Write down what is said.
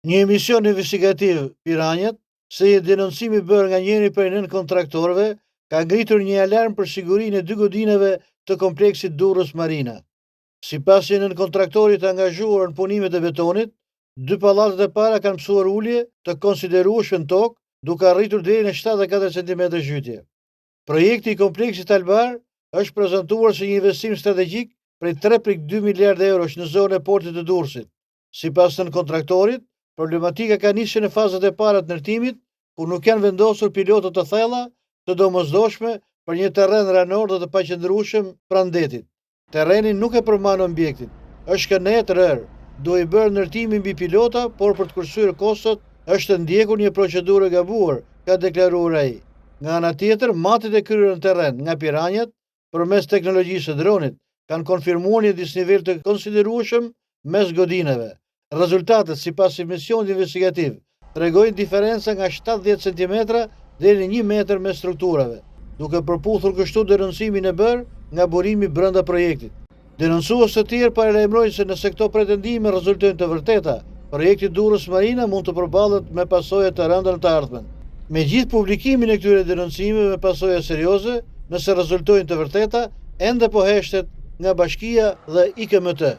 Një emision investigativ Piranjat, se i denoncimi bërë nga njëri prej nën kontraktorëve, ka ngritur një alarm për sigurinë e 2 godinave të kompleksit Durrës Marina. Sipas një nën kontraktorit angazhuar në punimet e betonit, 2 pallatet e para kanë mësuar ulje të konsiderueshme në tokë, duke arritur deri në 74 cm zhytje. Projekti i kompleksit Albar është prezantuar si një investim strategjik prej 3,2 miliardë eurosh në zonën e portit të Durrësit. Sipas nën kontraktorit, problematika ka nisur në fazat e para të ndërtimit, ku nuk janë vendosur pilotët të thella të domosdoshme për një terren ranor dhe të paqëndrueshëm pranë detit. Terreni nuk e përmban objektin, është kënet rër, duhe i bërë ndërtimin mbi pilota, por për të kursyer kostot është ndjekur një procedurë e gabuar, ka deklaruar ai. Nga ana tjetër, matet e kryer në terren nga Piranjat, përmes teknologjisë së dronit, kanë konfirmuar një disnivel të konsiderueshëm mes godinave. Rezultatet, sipas misionit investigativ, tregojnë diferenca nga 70 cm deri në 1 metër mes strukturave, duke përputhur kështu denoncimin e bërë nga burimi brenda projektit. Denoncues të tjerë paralajmërojnë se nëse këto pretendime rezultojnë të vërteta, projekti Durrës Marina mund të përballet me pasoja të rënda në të ardhmen. Megjithë publikimin e këtyre denoncimeve me pasoja serioze, nëse rezultojnë të vërteta, ende po heshtet nga Bashkia dhe IKMT.